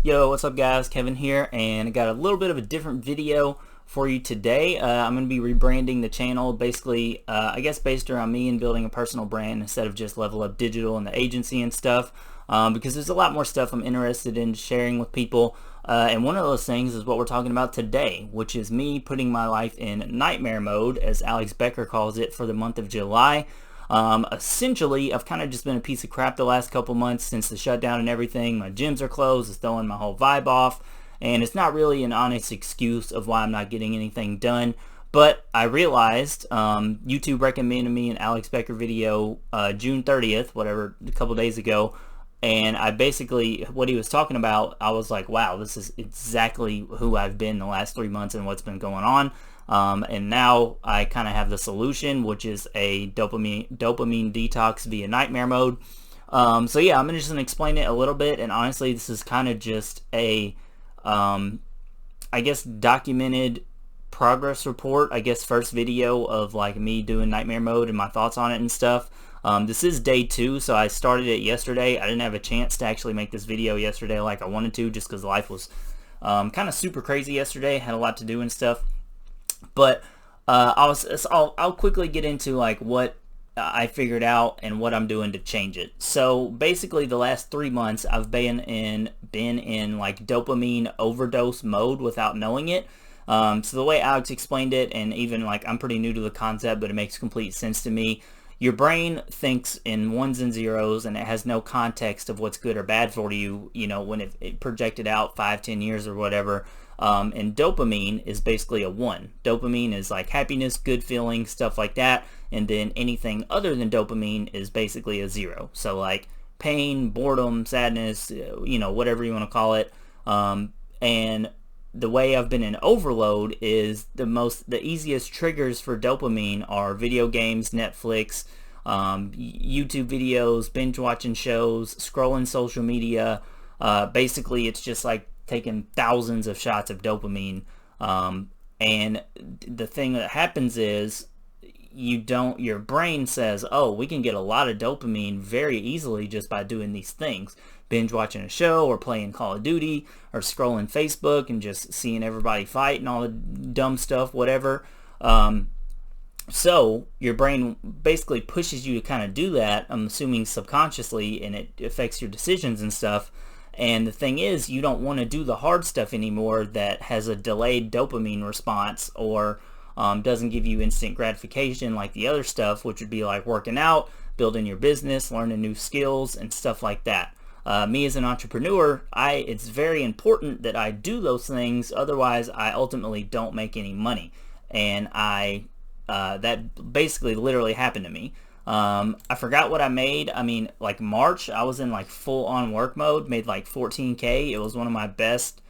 Yo, what's up guys? Kevin here, and I got a little bit of a different video for you today. I'm going to be rebranding the channel, basically, I guess based around me and building a personal brand instead of just Level Up Digital and the agency and stuff, because there's a lot more stuff I'm interested in sharing with people, and one of those things is what we're talking about today, which is me putting my life in nightmare mode, as Alex Becker calls it, for the month of July. Essentially, I've kind of just been a piece of crap the last couple months since the shutdown and everything. My gyms are closed, it's throwing my whole vibe off, and it's not really an honest excuse of why I'm not getting anything done. But I realized YouTube recommended me an Alex Becker video June 30th, whatever, a couple days ago, and I basically, what he was talking about, I was like, wow, this is exactly who I've been the last 3 months and what's been going on. And now I kind of have the solution, which is a dopamine detox via nightmare mode. So yeah, I'm just going to explain it a little bit, and honestly, this is kind of just a, I guess, documented progress report, I guess first video of like me doing nightmare mode and my thoughts on it and stuff. This is day 2, so I started it yesterday. I didn't have a chance to actually make this video yesterday like I wanted to, just because life was kind of super crazy yesterday, had a lot to do and stuff. But I'll quickly get into like what I figured out and what I'm doing to change it. So basically, the last 3 months I've been in like dopamine overdose mode without knowing it. So the way Alex explained it, and even like I'm pretty new to the concept, but it makes complete sense to me. Your brain thinks in ones and zeros, and it has no context of what's good or bad for you, you know, when it projected out 5-10 years or whatever. And dopamine is basically a 1. Dopamine is like happiness, good feelings, stuff like that. And then anything other than dopamine is basically a 0. So like pain, boredom, sadness, you know, whatever you want to call it. And the way I've been in overload is the easiest triggers for dopamine are video games, Netflix, YouTube videos, binge watching shows, scrolling social media. Basically, it's just like taking thousands of shots of dopamine. And the thing that happens is your brain says, oh, we can get a lot of dopamine very easily just by doing these things. Binge watching a show, or playing Call of Duty, or scrolling Facebook and just seeing everybody fight and all the dumb stuff, whatever. So your brain basically pushes you to kind of do that, I'm assuming subconsciously, and it affects your decisions and stuff. And the thing is, you don't want to do the hard stuff anymore that has a delayed dopamine response, or doesn't give you instant gratification like the other stuff, which would be like working out, building your business, learning new skills, and stuff like that. Me as an entrepreneur, it's very important that I do those things, otherwise I ultimately don't make any money. And that basically literally happened to me. I forgot what I made. I mean, like March, I was in like full on work mode, made like 14K. It was one of my best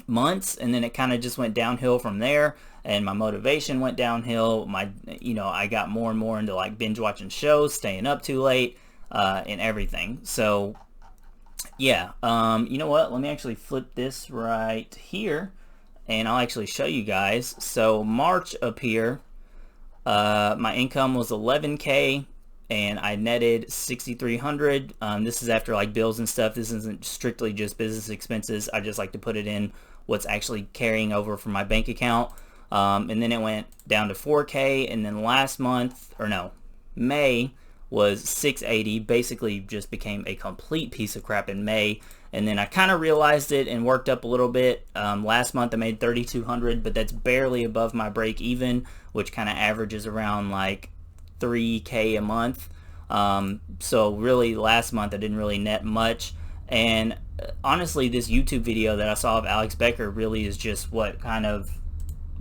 months, and then it kind of just went downhill from there, and my motivation went downhill. I got more and more into like binge watching shows, staying up too late, and everything. So yeah, you know what, let me actually flip this right here and I'll actually show you guys. So March up here, my income was 11K and I netted 6,300. This is after like bills and stuff. This isn't strictly just business expenses. I just like to put it in what's actually carrying over from my bank account. And then it went down to 4K, and then last month, or no, May was 680. Basically just became a complete piece of crap in May, and then I kind of realized it and worked up a little bit. Last month I made 3,200, but that's barely above my break even, which kind of averages around like 3K a month. So really last month I didn't really net much. And honestly, this YouTube video that I saw of Alex Becker really is just what kind of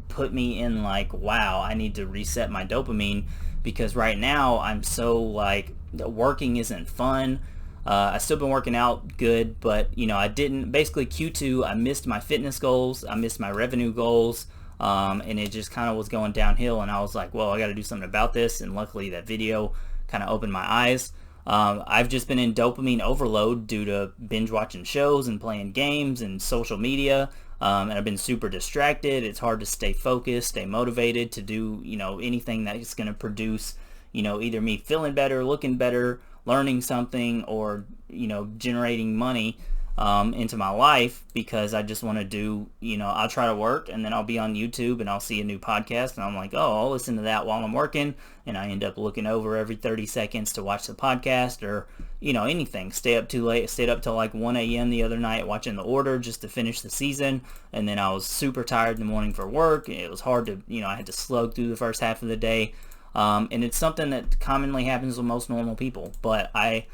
put me in like, wow, I need to reset my dopamine, because right now I'm so like, working isn't fun. I still been working out good, but you know, I didn't, basically Q2 I missed my fitness goals, I missed my revenue goals, and it just kind of was going downhill, and I was like, well, I got to do something about this. And luckily that video kind of opened my eyes. I've just been in dopamine overload due to binge watching shows and playing games and social media, and I've been super distracted. It's hard to stay focused, stay motivated to do, you know, anything that's going to produce, you know, either me feeling better, looking better, learning something, or, you know, generating money. into my life, because I just want to do, I'll try to work and then I'll be on YouTube and I'll see a new podcast and I'm like, oh, I'll listen to that while I'm working, and I end up looking over every 30 seconds to watch the podcast, or anything. Stay up too late. Stayed up till like 1 a.m. the other night watching The Order just to finish the season, and then I was super tired in the morning for work. It was hard to, I had to slug through the first half of the day, and it's something that commonly happens with most normal people, but I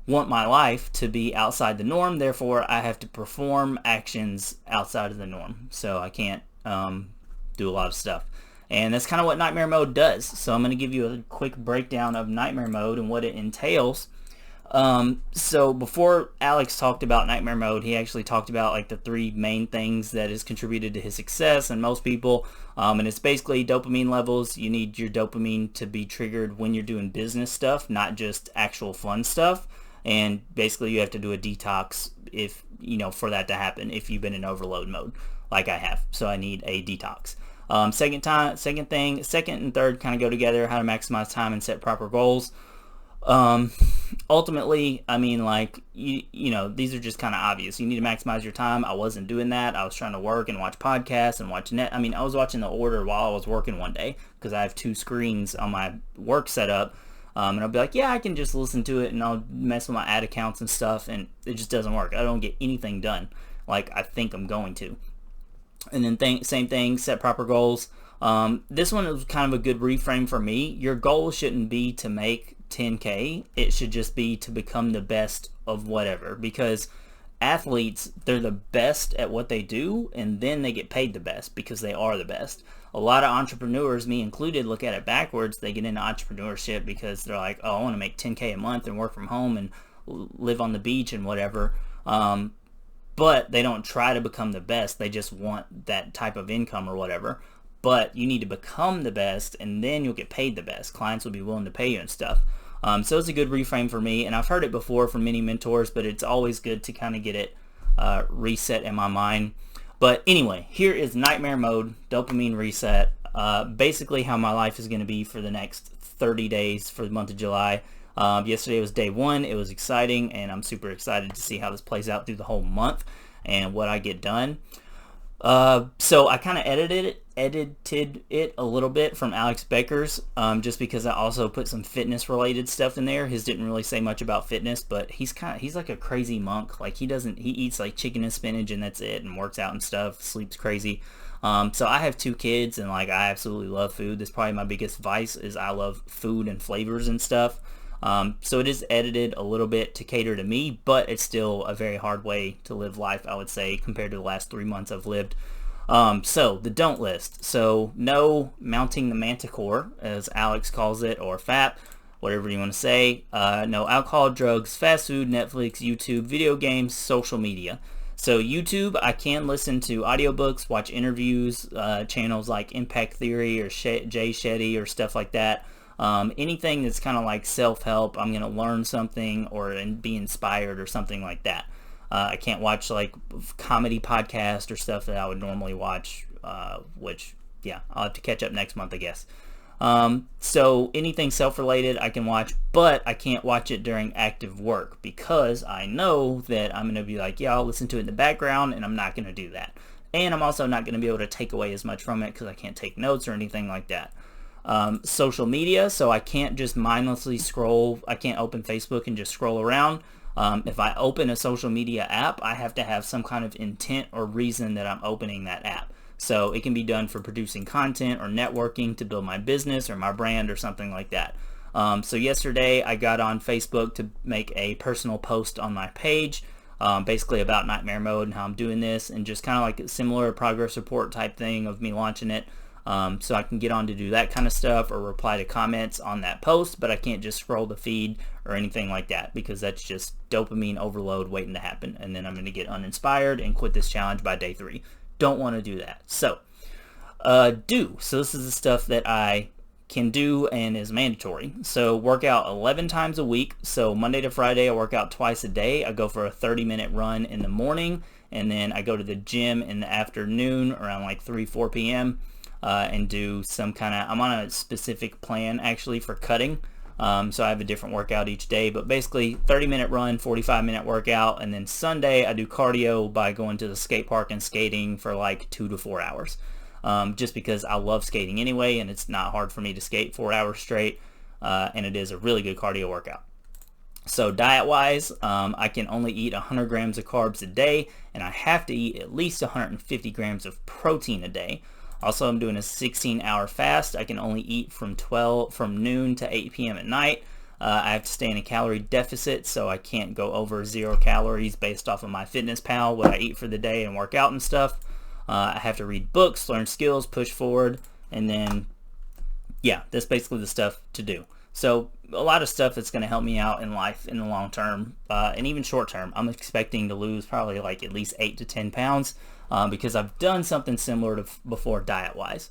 want my life to be outside the norm. Therefore, I have to perform actions outside of the norm. So I can't do a lot of stuff. And that's kind of what Nightmare Mode does. So I'm going to give you a quick breakdown of Nightmare Mode and what it entails. So before Alex talked about Nightmare Mode, he actually talked about like the 3 main things that has contributed to his success and most people. And it's basically dopamine levels. You need your dopamine to be triggered when you're doing business stuff, not just actual fun stuff. And basically you have to do a detox if, for that to happen, if you've been in overload mode like I have. So I need a detox. Second and third kind of go together: how to maximize time and set proper goals. Ultimately, I mean, like, these are just kind of obvious. You need to maximize your time. I wasn't doing that. I was trying to work and watch podcasts and watch I was watching The Order while I was working one day because I have 2 screens on my work setup. And I'll be like, yeah, I can just listen to it, and I'll mess with my ad accounts and stuff, and it just doesn't work. I don't get anything done like I think I'm going to. And then same thing, set proper goals. This one is kind of a good reframe for me. Your goal shouldn't be to make 10K. It should just be to become the best of whatever, because athletes, they're the best at what they do, and then they get paid the best because they are the best. A lot of entrepreneurs, me included, look at it backwards. They get into entrepreneurship because they're like, oh, I want to make 10K a month and work from home and live on the beach and whatever. But they don't try to become the best. They just want that type of income or whatever. But you need to become the best, and then you'll get paid the best. Clients will be willing to pay you and stuff. So it's a good reframe for me, and I've heard it before from many mentors, but it's always good to kind of get it reset in my mind. But anyway, here is Nightmare Mode, dopamine reset. Basically how my life is going to be for the next 30 days for the month of July. Yesterday was day 1. It was exciting, and I'm super excited to see how this plays out through the whole month and what I get done. So I kind of edited it a little bit from Alex Becker's, just because I also put some fitness related stuff in there. His didn't really say much about fitness, but he's like a crazy monk. Like he eats like chicken and spinach and that's it, and works out and stuff, sleeps crazy. So I have 2 kids, and like I absolutely love food. That's probably my biggest vice, is I love food and flavors and stuff. So it is edited a little bit to cater to me, but it's still a very hard way to live life, I would say, compared to the last 3 months I've lived. So the don't list. So no mounting the manticore, as Alex calls it, or FAP, whatever you want to say. No alcohol, drugs, fast food, Netflix, YouTube, video games, social media. So YouTube, I can listen to audiobooks, watch interviews, channels like Impact Theory or Jay Shetty or stuff like that. Anything that's kind of like self-help, I'm going to learn something or be inspired or something like that. I can't watch like comedy podcast or stuff that I would normally watch, which, yeah, I'll have to catch up next month, I guess. So anything self-related I can watch, but I can't watch it during active work because I know that I'm going to be like, yeah, I'll listen to it in the background, and I'm not going to do that. And I'm also not going to be able to take away as much from it because I can't take notes or anything like that. Social media, so I can't just mindlessly scroll. I can't open Facebook and just scroll around. If I open a social media app, I have to have some kind of intent or reason that I'm opening that app. So it can be done for producing content or networking to build my business or my brand or something like that. So yesterday I got on Facebook to make a personal post on my page, basically about Nightmare Mode and how I'm doing this, and just kind of like a similar progress report type thing of me launching it. So I can get on to do that kind of stuff or reply to comments on that post, but I can't just scroll the feed or anything like that because that's just dopamine overload waiting to happen, and then I'm going to get uninspired and quit this challenge by day 3. Don't want to do that. So so this is the stuff that I can do and is mandatory. So work out 11 times a week. So Monday to Friday I work out twice a day. I go for a 30-minute run in the morning, and then I go to the gym in the afternoon around like 3-4 p.m. And do some kind of, I'm on a specific plan actually for cutting. So I have a different workout each day, but basically 30-minute run, 45-minute workout, and then Sunday I do cardio by going to the skate park and skating for like 2 to 4 hours. Just because I love skating anyway, and it's not hard for me to skate 4 hours straight, and it is a really good cardio workout. So diet-wise, I can only eat 100 grams of carbs a day, and I have to eat at least 150 grams of protein a day. Also, I'm doing a 16-hour fast. I can only eat from noon to 8 p.m. at night. I have to stay in a calorie deficit, so I can't go over 0 calories based off of MyFitnessPal, what I eat for the day and work out and stuff. I have to read books, learn skills, push forward, and then, yeah, that's basically the stuff to do. So a lot of stuff that's going to help me out in life in the long term, and even short term. I'm expecting to lose probably like at least 8 to 10 pounds because I've done something similar to before diet-wise.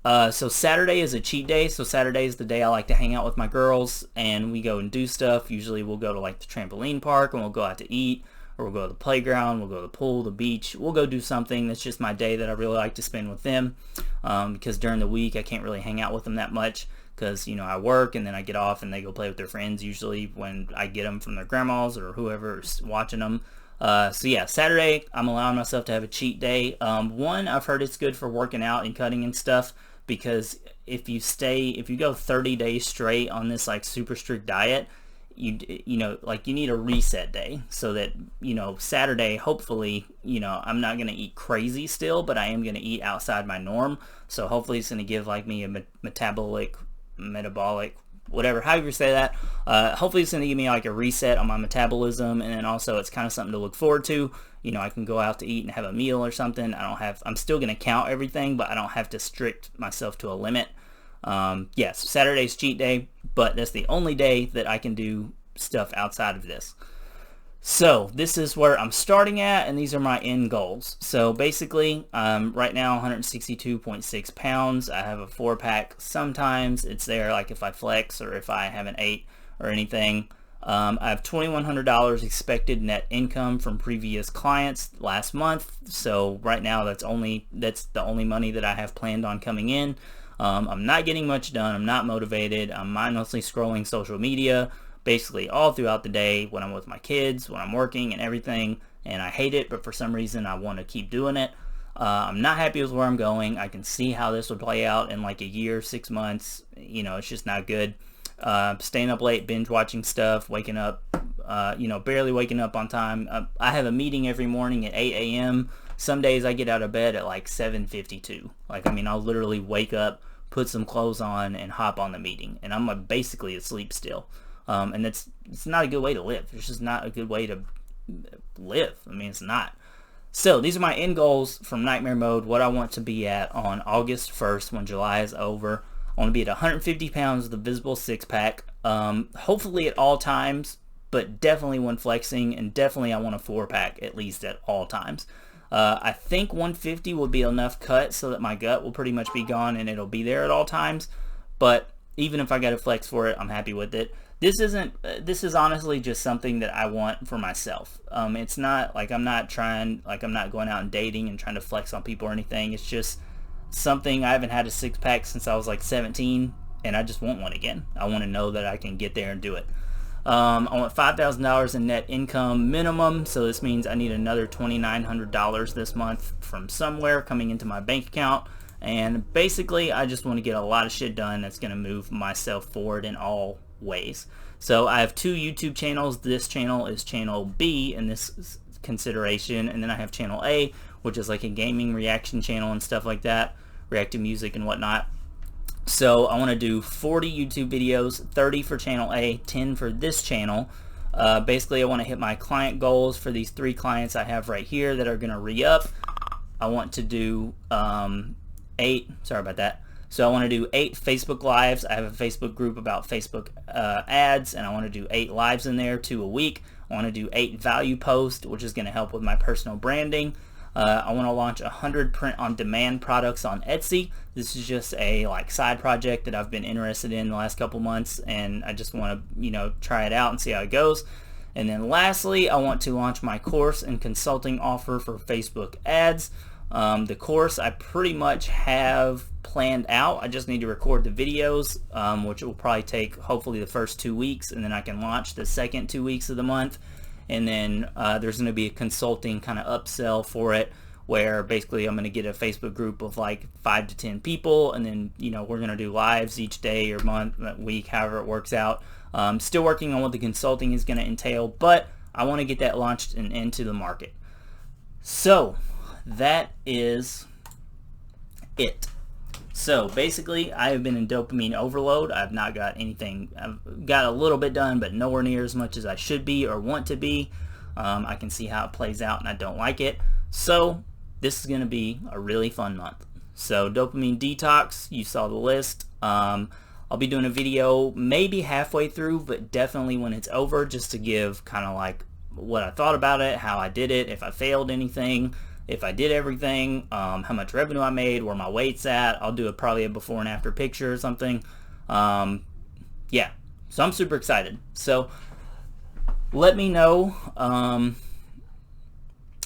So Saturday is a cheat day. So Saturday is the day I like to hang out with my girls, and we go and do stuff. Usually we'll go to like the trampoline park, and we'll go out to eat, or we'll go to the playground, we'll go to the pool, the beach. We'll go do something. That's just my day that I really like to spend with them, because during the week I can't really hang out with them that much because, you know, I work and then I get off and they go play with their friends usually when I get them from their grandmas or whoever's watching them. So yeah, Saturday I'm allowing myself to have a cheat day. One, I've heard it's good for working out and cutting and stuff, because if you go 30 days straight on this like super strict diet, you know, like you need a reset day, so that, you know, Saturday, hopefully, you know, I'm not going to eat crazy still, but I am going to eat outside my norm. So hopefully it's going to give like me a metabolic, whatever, however you say that. Hopefully it's going to give me like a reset on my metabolism, and then also it's kind of something to look forward to. You know, I can go out to eat and have a meal or something. I'm still going to count everything, but I don't have to strict myself to a limit. Yes, Saturday's cheat day, but that's the only day that I can do stuff outside of this. So this is where I'm starting at, and these are my end goals. So basically, right now 162.6 pounds. I have a 4-pack. Sometimes it's there, like if I flex or if I haven't ate or anything. I have $2,100 expected net income from previous clients last month. So right now that's the only money that I have planned on coming in. I'm not getting much done. I'm not motivated. I'm mindlessly scrolling social media basically all throughout the day when I'm with my kids, when I'm working and everything, and I hate it, but for some reason I want to keep doing it. I'm not happy with where I'm going. I can see how this would play out in like a year, 6 months. You know, it's just not good. Staying up late, binge watching stuff, waking up, you know, barely waking up on time. I have a meeting every morning at 8 a.m. Some days I get out of bed at like 7:52. Like, I mean, I'll literally wake up, put some clothes on, and hop on the meeting, and I'm basically asleep still. And it's not a good way to live. It's just not a good way to live. I mean, it's not. So these are my end goals from Nightmare Mode, what I want to be at on August 1st when July is over. I want to be at 150 pounds with a visible 6-pack, hopefully at all times, but definitely when flexing, and definitely I want a 4-pack at least at all times. I think 150 will be enough cut so that my gut will pretty much be gone and it'll be there at all times, but even if I got to flex for it, I'm happy with it. This is honestly just something that I want for myself. It's not like I'm not going out and dating and trying to flex on people or anything. It's just something. I haven't had a 6-pack since I was like 17, and I just want one again. I want to know that I can get there and do it. I want $5,000 in net income minimum, so this means I need another $2,900 this month from somewhere coming into my bank account. And basically, I just want to get a lot of shit done that's going to move myself forward in all ways. So I have 2 YouTube channels. This channel is channel B in this consideration, and then I have channel A, which is like a gaming reaction channel and stuff like that, reactive music and whatnot. So I want to do 40 YouTube videos, 30 for channel A, 10 for this channel. Basically, I want to hit my client goals for these 3 clients I have right here that are going to re-up. I want to do 8, sorry about that. So I want to do 8 Facebook Lives. I have a Facebook group about Facebook ads, and I want to do 8 lives in there, 2 a week. I want to do 8 value posts, which is going to help with my personal branding. I want to launch 100 print-on-demand products on Etsy. This is just a side project that I've been interested in the last couple months, and I just want to try it out and see how it goes. And then lastly, I want to launch my course and consulting offer for Facebook ads. The course I pretty much have planned out. I just need to record the videos, which will probably take hopefully the first 2 weeks, and then I can launch the second 2 weeks of the month. And then there's going to be a consulting kind of upsell for it, where basically I'm going to get a Facebook group of like 5 to 10 people, and then we're going to do lives each day or month, week, however it works out. Still working on what the consulting is going to entail, but I want to get that launched and into the market. So that is it. So basically, I have been in dopamine overload. I've not got anything. I've got a little bit done, but nowhere near as much as I should be or want to be. I can see how it plays out, and I don't like it. So this is going to be a really fun month. So Dopamine Detox, you saw the list. I'll be doing a video maybe halfway through, but definitely when it's over, just to give kind of like what I thought about it, how I did it, if I failed anything, if I did everything, how much revenue I made, where my weight's at. I'll do probably a before and after picture or something. Yeah, so I'm super excited. So let me know.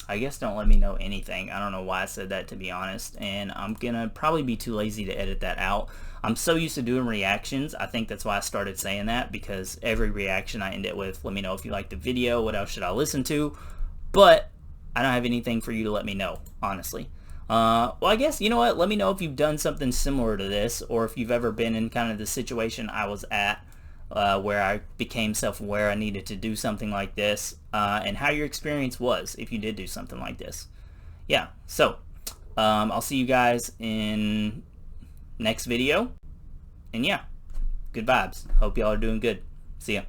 I guess don't let me know anything. I don't know why I said that, to be honest, and I'm gonna probably be too lazy to edit that out. I'm so used to doing reactions. I think that's why I started saying that, because every reaction I end it with, let me know if you like the video, what else should I listen to, but I don't have anything for you to let me know, honestly. Well, I guess, you know what, let me know if you've done something similar to this, or if you've ever been in kind of the situation I was at, where I became self-aware I needed to do something like this, and how your experience was if you did do something like this. Yeah, so I'll see you guys in next video, and yeah, good vibes. Hope y'all are doing good. See ya.